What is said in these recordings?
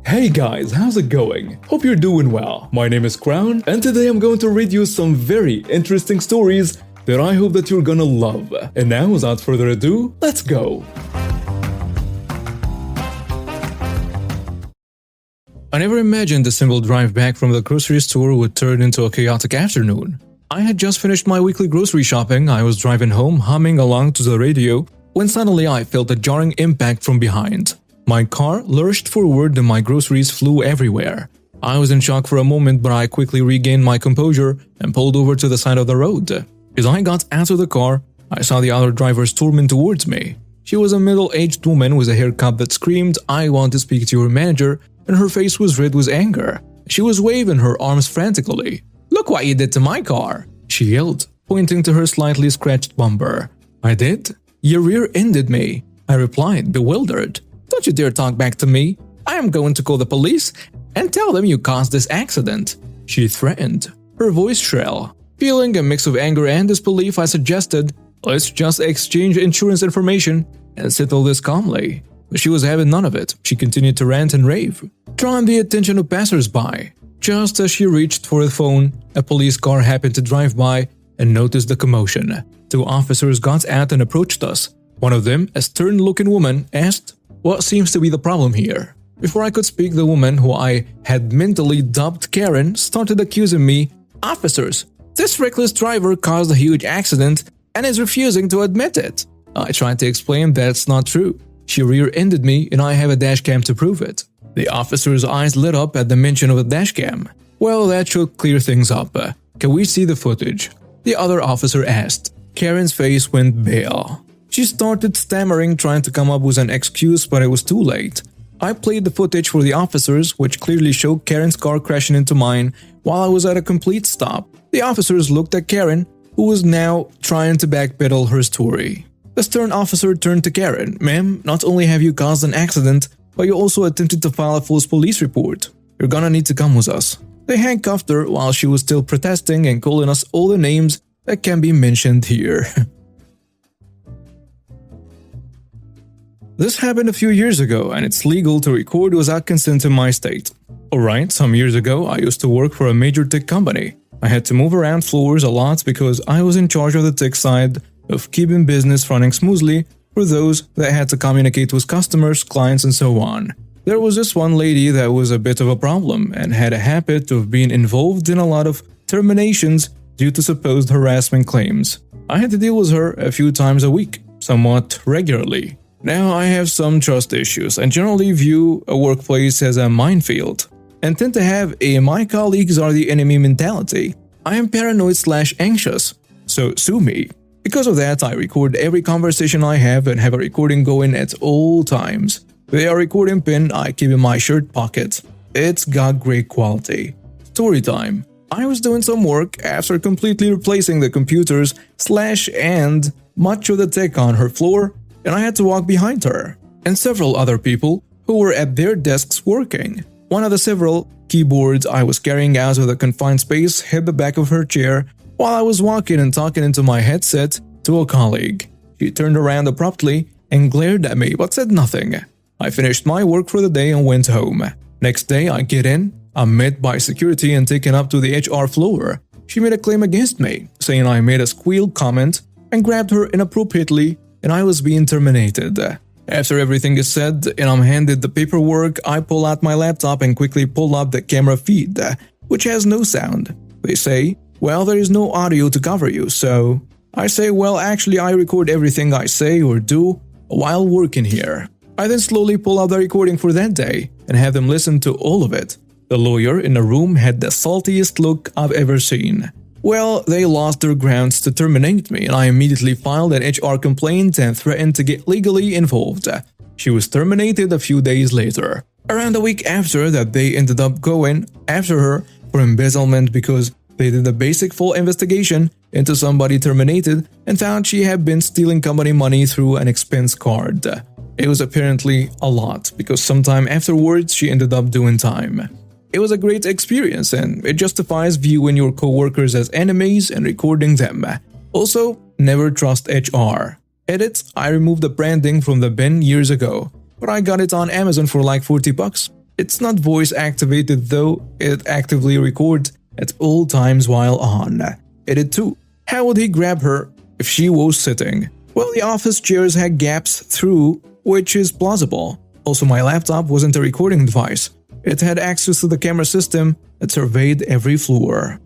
Hey guys, how's it going? Hope you're doing well. My name is Crown, and today I'm going to read you some very interesting stories that I hope that you're gonna love. And now, without further ado, let's go! I never imagined the simple drive back from the grocery store would turn into a chaotic afternoon. I had just finished my weekly grocery shopping. I was driving home, humming along to the radio, when suddenly I felt a jarring impact from behind. My car lurched forward and my groceries flew everywhere. I was in shock for a moment, but I quickly regained my composure and pulled over to the side of the road. As I got out of the car, I saw the other driver storming towards me. She was a middle-aged woman with a haircut that screamed, "I want to speak to your manager," and her face was red with anger. She was waving her arms frantically. "Look what you did to my car!" she yelled, pointing to her slightly scratched bumper. "I did? You rear-ended me," I replied, bewildered. "Don't you dare talk back to me. I am going to call the police and tell them you caused this accident," she threatened, her voice shrill. Feeling a mix of anger and disbelief, I suggested, "Let's just exchange insurance information and settle this calmly." But she was having none of it. She continued to rant and rave, drawing the attention of passers-by. Just as she reached for the phone, a police car happened to drive by and noticed the commotion. Two officers got out and approached us. One of them, a stern-looking woman, asked, "What seems to be the problem here?" Before I could speak, the woman, who I had mentally dubbed Karen, started accusing me. "Officers, this reckless driver caused a huge accident and is refusing to admit it." I tried to explain that's not true. She rear-ended me and I have a dashcam to prove it. The officer's eyes lit up at the mention of a dashcam. "Well, that should clear things up. Can we see the footage?" the other officer asked. Karen's face went pale. She started stammering, trying to come up with an excuse, but it was too late. I played the footage for the officers, which clearly showed Karen's car crashing into mine while I was at a complete stop. The officers looked at Karen, who was now trying to backpedal her story. The stern officer turned to Karen. "Ma'am, not only have you caused an accident, but you also attempted to file a false police report. You're gonna need to come with us." They handcuffed her while she was still protesting and calling us all the names that can be mentioned here. This happened a few years ago, and it's legal to record without consent in my state. Alright, some years ago I used to work for a major tech company. I had to move around floors a lot because I was in charge of the tech side of keeping business running smoothly for those that had to communicate with customers, clients, and so on. There was this one lady that was a bit of a problem and had a habit of being involved in a lot of terminations due to supposed harassment claims. I had to deal with her a few times a week, somewhat regularly. Now I have some trust issues and generally view a workplace as a minefield and tend to have a "my colleagues are the enemy" mentality. I am paranoid/anxious, so sue me. Because of that, I record every conversation I have and have a recording going at all times. The recording pin I keep in my shirt pocket. It's got great quality. Story time. I was doing some work after completely replacing the computers and much of the tech on her floor, and I had to walk behind her and several other people who were at their desks working. One of the several keyboards I was carrying out of the confined space hit the back of her chair while I was walking and talking into my headset to a colleague. She turned around abruptly and glared at me but said nothing. I finished my work for the day and went home. Next day I get in, I'm met by security and taken up to the HR floor. She made a claim against me, saying I made a squeal comment and grabbed her inappropriately and I was being terminated. After everything is said and I'm handed the paperwork, I pull out my laptop and quickly pull up the camera feed, which has no sound. They say, "Well, there is no audio to cover you," so I say, "Well, actually I record everything I say or do while working here." I then slowly pull out the recording for that day and have them listen to all of it. The lawyer in the room had the saltiest look I've ever seen. Well, they lost their grounds to terminate me and I immediately filed an HR complaint and threatened to get legally involved. She was terminated a few days later. Around a week after that, they ended up going after her for embezzlement because they did a basic full investigation into somebody terminated and found she had been stealing company money through an expense card. It was apparently a lot because sometime afterwards she ended up doing time. It was a great experience and it justifies viewing your coworkers as enemies and recording them. Also, never trust HR. Edit, I removed the branding from the bin years ago, but I got it on Amazon for like $40. It's not voice activated though, it actively records at all times while on. Edit 2. How would he grab her if she was sitting? Well, the office chairs had gaps through, which is plausible. Also, my laptop wasn't a recording device. It had access to the camera system that surveyed every floor.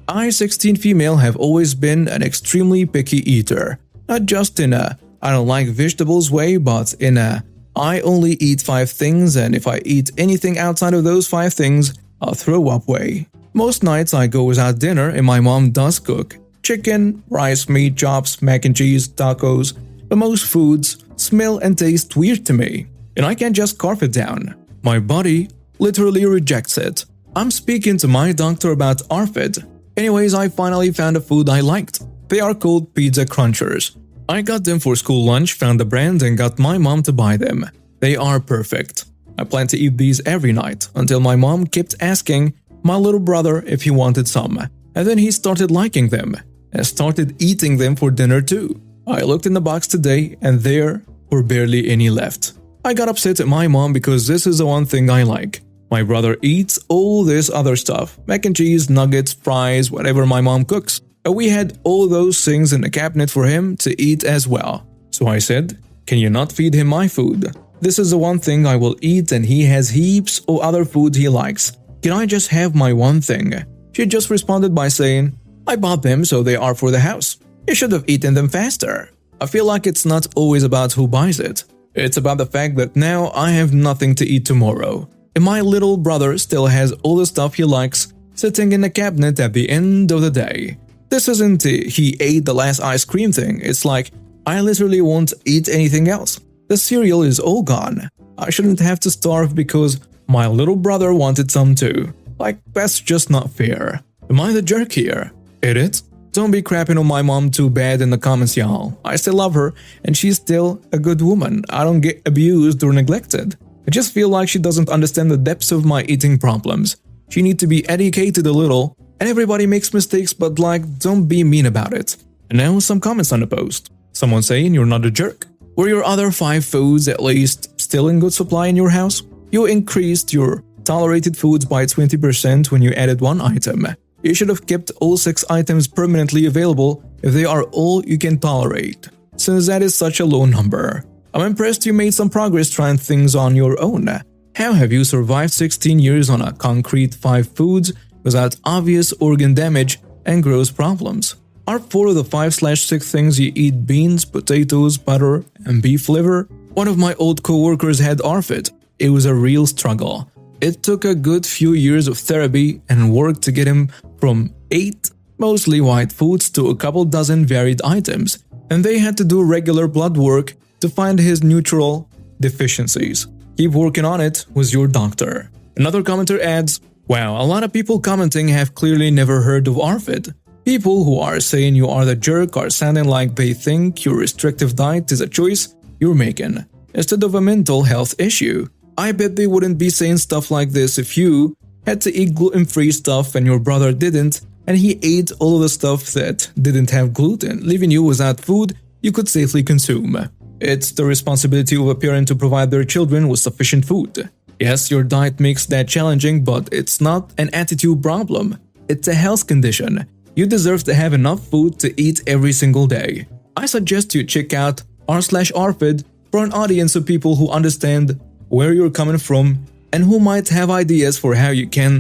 I, 16 female, have always been an extremely picky eater. Not just in a I don't like vegetables way, but in a I only eat 5 things, and if I eat anything outside of those 5 things, I'll throw up way. Most nights I go without dinner and my mom does cook. Chicken, rice, meat, chops, mac and cheese, tacos. But most foods smell and taste weird to me, and I can't just carve it down. My body literally rejects it. I'm speaking to my doctor about ARFID. Anyways, I finally found a food I liked. They are called pizza crunchers. I got them for school lunch, found the brand, and got my mom to buy them. They are perfect. I plan to eat these every night, until my mom kept asking my little brother if he wanted some. And then he started liking them, and started eating them for dinner too. I looked in the box today, and there were barely any left. I got upset at my mom because this is the one thing I like. My brother eats all this other stuff, mac and cheese, nuggets, fries, whatever my mom cooks. And we had all those things in the cabinet for him to eat as well. So I said, can you not feed him my food? This is the one thing I will eat and he has heaps of other food he likes. Can I just have my one thing? She just responded by saying, I bought them so they are for the house. You should have eaten them faster. I feel like it's not always about who buys it. It's about the fact that now I have nothing to eat tomorrow. And my little brother still has all the stuff he likes sitting in the cabinet at the end of the day. This isn't he ate the last ice cream thing, it's like, I literally won't eat anything else. The cereal is all gone. I shouldn't have to starve because my little brother wanted some too. Like, that's just not fair. Am I the jerk here? Edit. Don't be crapping on my mom too bad in the comments, y'all. I still love her, and she's still a good woman. I don't get abused or neglected. I just feel like she doesn't understand the depths of my eating problems. She needs to be educated a little. And everybody makes mistakes, but like, don't be mean about it. And now some comments on the post. Someone saying you're not a jerk. Were your other 5 foods at least still in good supply in your house? You increased your tolerated foods by 20% when you added 1 item. You should have kept all 6 items permanently available if they are all you can tolerate, since that is such a low number. I'm impressed you made some progress trying things on your own. How have you survived 16 years on a concrete 5 foods without obvious organ damage and gross problems? Are 4 of the 5/6 things you eat beans, potatoes, butter, and beef liver? One of my old co-workers had ARFID. It was a real struggle. It took a good few years of therapy and work to get him from 8 mostly white foods to a couple dozen varied items, and they had to do regular blood work to find his neutral deficiencies. Keep working on it with your doctor. Another commenter adds, wow, a lot of people commenting have clearly never heard of ARFID. People who are saying you are the jerk are sounding like they think your restrictive diet is a choice you're making, instead of a mental health issue. I bet they wouldn't be saying stuff like this if you had to eat gluten-free stuff and your brother didn't, and he ate all of the stuff that didn't have gluten, leaving you without food you could safely consume. It's the responsibility of a parent to provide their children with sufficient food. Yes, your diet makes that challenging, but it's not an attitude problem. It's a health condition. You deserve to have enough food to eat every single day. I suggest you check out r/ARFID for an audience of people who understand where you're coming from and who might have ideas for how you can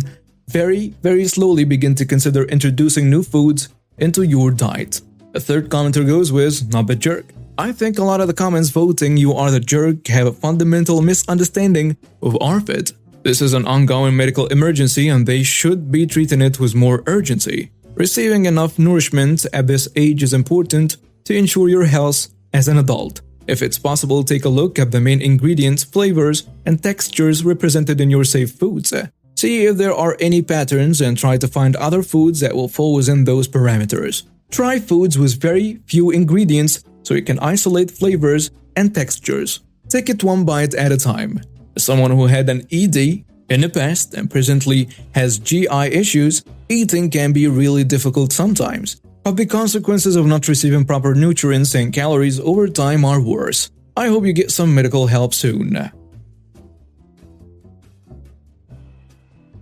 very slowly begin to consider introducing new foods into your diet. The third commenter goes with, not the jerk. I think a lot of the comments voting you are the jerk have a fundamental misunderstanding of ARFID. This is an ongoing medical emergency and they should be treating it with more urgency. Receiving enough nourishment at this age is important to ensure your health as an adult. If it's possible, take a look at the main ingredients, flavors, and textures represented in your safe foods. See if there are any patterns and try to find other foods that will fall within those parameters. Try foods with very few ingredients so you can isolate flavors and textures. Take it one bite at a time. As someone who had an ED in the past and presently has GI issues, eating can be really difficult sometimes, but the consequences of not receiving proper nutrients and calories over time are worse. I hope you get some medical help soon.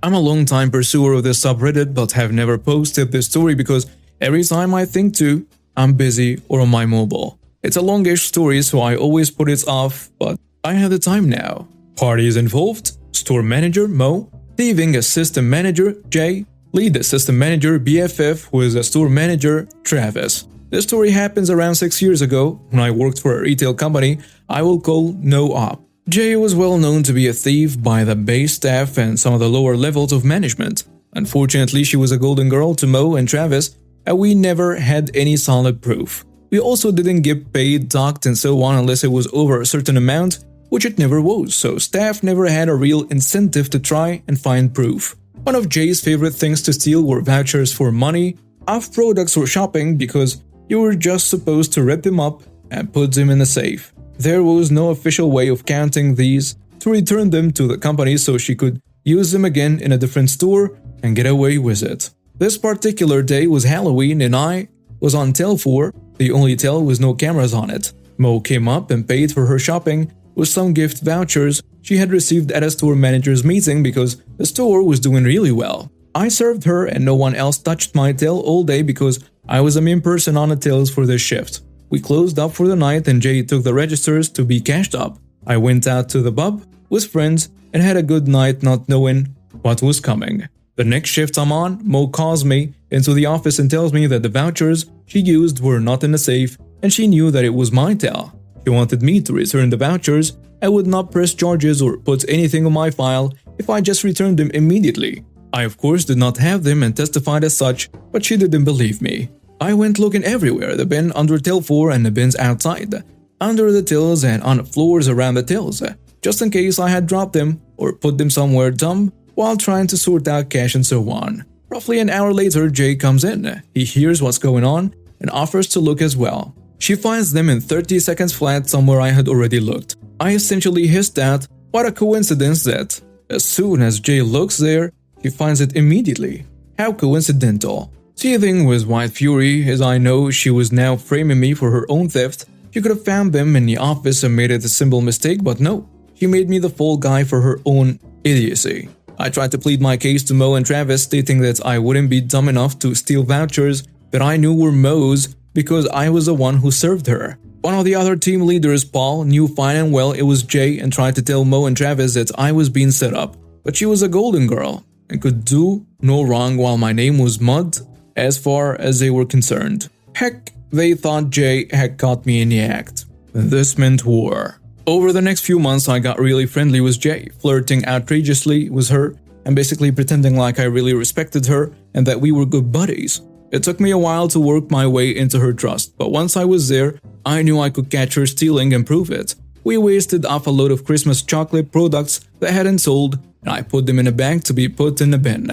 I'm a long-time pursuer of this subreddit but have never posted this story because every time I think to, I'm busy or on my mobile. It's a longish story, so I always put it off, but I have the time now. Parties involved: store manager Mo, thieving assistant manager Jay, lead assistant manager BFF who is a store manager Travis. This story happens around 6 years ago when I worked for a retail company I will call No Op. Jay was well known to be a thief by the base staff and some of the lower levels of management. Unfortunately, she was a golden girl to Mo and Travis, and we never had any solid proof. We also didn't get paid, docked, and so on unless it was over a certain amount, which it never was, so staff never had a real incentive to try and find proof. One of Jay's favorite things to steal were vouchers for money, off products or shopping because you were just supposed to rip them up and put them in the safe. There was no official way of counting these to return them to the company so she could use them again in a different store and get away with it. This particular day was Halloween and I was on till 4, the only till with no cameras on it. Mo came up and paid for her shopping with some gift vouchers she had received at a store manager's meeting because the store was doing really well. I served her and no one else touched my till all day because I was the main person on the tills for this shift. We closed up for the night and Jay took the registers to be cashed up. I went out to the pub with friends and had a good night not knowing what was coming. The next shift I'm on, Mo calls me into the office and tells me that the vouchers she used were not in the safe and she knew that it was my till. She wanted me to return the vouchers and would not press charges or put anything on my file if I just returned them immediately. I of course did not have them and testified as such, but she didn't believe me. I went looking everywhere, the bin under till 4 and the bins outside, under the tills and on the floors around the tills, just in case I had dropped them or put them somewhere dumb while trying to sort out cash and so on. Roughly an hour later, Jay comes in. He hears what's going on and offers to look as well. She finds them in 30 seconds flat somewhere I had already looked. I essentially hissed out, what a coincidence that, as soon as Jay looks there, she finds it immediately. How coincidental. Seething with white fury, as I know she was now framing me for her own theft, she could have found them in the office and made it a simple mistake, but no. She made me the fall guy for her own idiocy. I tried to plead my case to Mo and Travis, stating that I wouldn't be dumb enough to steal vouchers that I knew were Mo's because I was the one who served her. One of the other team leaders, Paul, knew fine and well it was Jay and tried to tell Mo and Travis that I was being set up. But she was a golden girl and could do no wrong while my name was mud as far as they were concerned. Heck, they thought Jay had caught me in the act. This meant war. Over the next few months, I got really friendly with Jay, flirting outrageously with her and basically pretending like I really respected her and that we were good buddies. It took me a while to work my way into her trust, but once I was there, I knew I could catch her stealing and prove it. We wasted off a load of Christmas chocolate products that hadn't sold, and I put them in a bag to be put in the bin.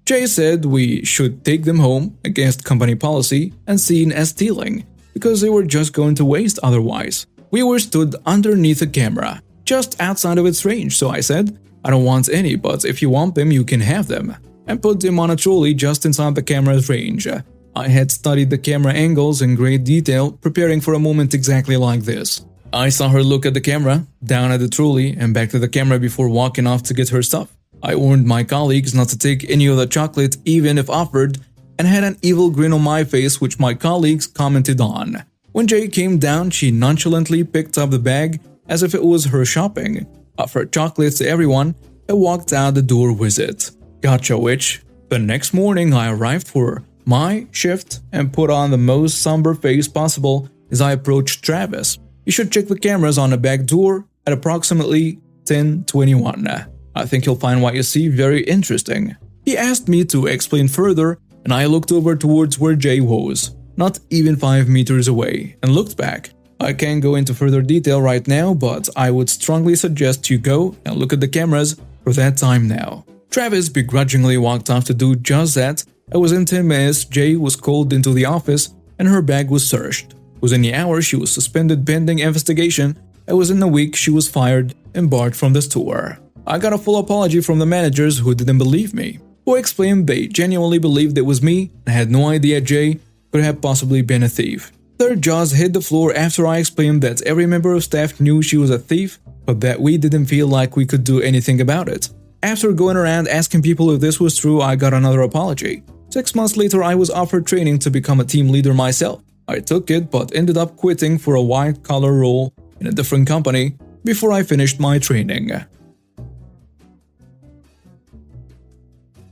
Jay said we should take them home against company policy and seen as stealing, because they were just going to waste otherwise. We were stood underneath a camera, just outside of its range, so I said, I don't want any, but if you want them, you can have them, and put them on a trolley just inside the camera's range. I had studied the camera angles in great detail, preparing for a moment exactly like this. I saw her look at the camera, down at the trolley, and back to the camera before walking off to get her stuff. I warned my colleagues not to take any of the chocolate even if offered, and had an evil grin on my face which my colleagues commented on. When Jay came down, she nonchalantly picked up the bag as if it was her shopping, offered chocolates to everyone, and walked out the door with it. Gotcha, witch. The next morning I arrived for my shift and put on the most somber face possible as I approached Travis. You should check the cameras on the back door at approximately 10:21. I think you'll find what you see very interesting. He asked me to explain further, and I looked over towards where Jay was, not even 5 meters away, and looked back. I can't go into further detail right now, but I would strongly suggest you go and look at the cameras for that time now. Travis begrudgingly walked off to do just that, and within 10 minutes Jay was called into the office and her bag was searched. Within the hour she was suspended pending investigation, and within a week she was fired and barred from the store. I got a full apology from the managers who didn't believe me, who explained they genuinely believed it was me and had no idea Jay could have possibly been a thief. Their jaws hit the floor after I explained that every member of staff knew she was a thief, but that we didn't feel like we could do anything about it. After going around asking people if this was true, I got another apology. 6 months later, I was offered training to become a team leader myself. I took it, but ended up quitting for a white-collar role in a different company before I finished my training.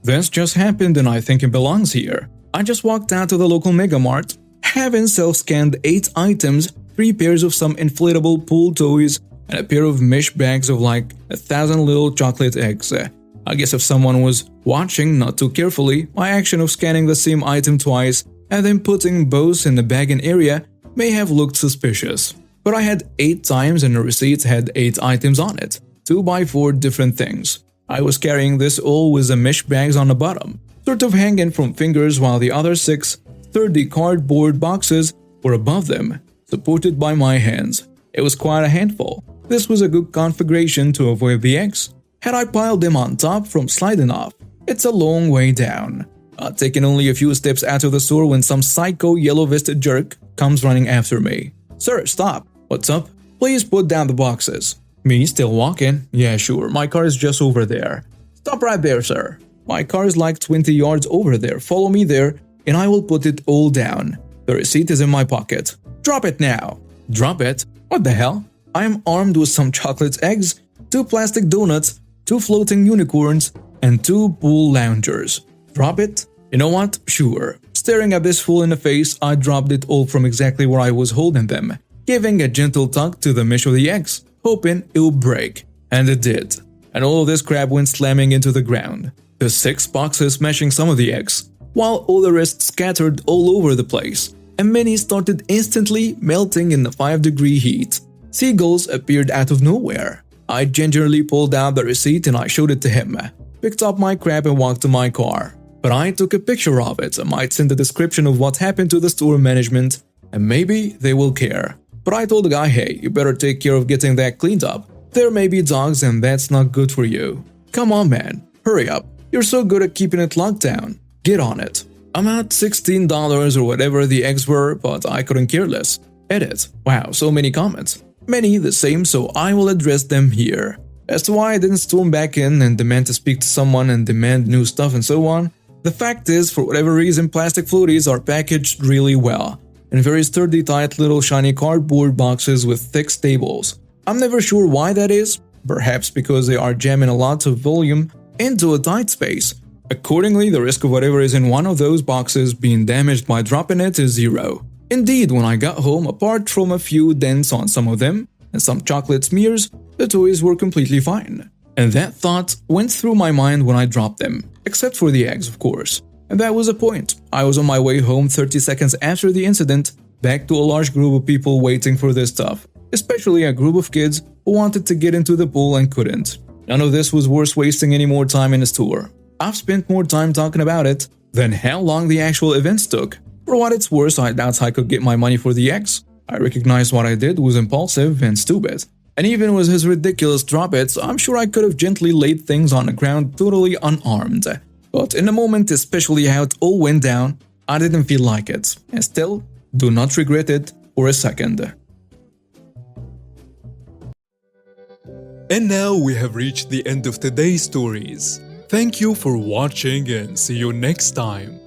This just happened and I think it belongs here. I just walked out to the local Mega Mart, having self-scanned 8 items, 3 pairs of some inflatable pool toys, and a pair of mesh bags of like 1,000 little chocolate eggs. I guess if someone was watching not too carefully, my action of scanning the same item twice and then putting both in the bag and area may have looked suspicious. But I had 8 times and the receipt had 8 items on it, 2 by 4 different things. I was carrying this all with the mesh bags on the bottom, sort of hanging from fingers, while the other 6 sturdy cardboard boxes were above them, supported by my hands. It was quite a handful. This was a good configuration to avoid the eggs. Had I piled them on top from sliding off, it's a long way down. I'd taken only a few steps out of the store when some psycho yellow-vested jerk comes running after me. "Sir, stop. What's up? Please put down the boxes." Me, still walking. "Yeah, sure, my car is just over there." "Stop right there, sir. My car is like 20 yards over there. Follow me there and I will put it all down. The receipt is in my pocket." "Drop it now." "Drop it? What the hell? I am armed with some chocolate eggs, 2 plastic donuts, 2 floating unicorns, and 2 pool loungers. Drop it? You know what? Sure." Staring at this fool in the face, I dropped it all from exactly where I was holding them, giving a gentle tug to the mesh of the eggs, hoping it would break. And it did. And all of this crap went slamming into the ground, the 6 boxes smashing some of the eggs, while all the rest scattered all over the place, and many started instantly melting in the 5-degree heat. Seagulls appeared out of nowhere. I gingerly pulled out the receipt and I showed it to him, picked up my crap and walked to my car. But I took a picture of it and might send a description of what happened to the store management, and maybe they will care. But I told the guy, "Hey, you better take care of getting that cleaned up. There may be dogs and that's not good for you. Come on, man, hurry up. You're so good at keeping it locked down. Get on it." I'm at $16 or whatever the eggs were, but I couldn't care less. Edit. Wow, so many comments. Many the same, so I will address them here. As to why I didn't storm back in and demand to speak to someone and demand new stuff and so on, the fact is, for whatever reason, plastic floaties are packaged really well, in very sturdy, tight little shiny cardboard boxes with thick staples. I'm never sure why that is, perhaps because they are jamming a lot of volume into a tight space. Accordingly, the risk of whatever is in one of those boxes being damaged by dropping it is 0. Indeed, when I got home, apart from a few dents on some of them and some chocolate smears, the toys were completely fine. And that thought went through my mind when I dropped them, except for the eggs, of course. And that was the point. I was on my way home 30 seconds after the incident, back to a large group of people waiting for this stuff, especially a group of kids who wanted to get into the pool and couldn't. None of this was worth wasting any more time in the store. I've spent more time talking about it than how long the actual events took. For what it's worth, I doubt I could get my money for the eggs. I recognized what I did was impulsive and stupid. And even with his ridiculous drop-its, I'm sure I could have gently laid things on the ground totally unarmed. But in the moment, especially how it all went down, I didn't feel like it. And still, do not regret it for a second. And now we have reached the end of today's stories. Thank you for watching and see you next time.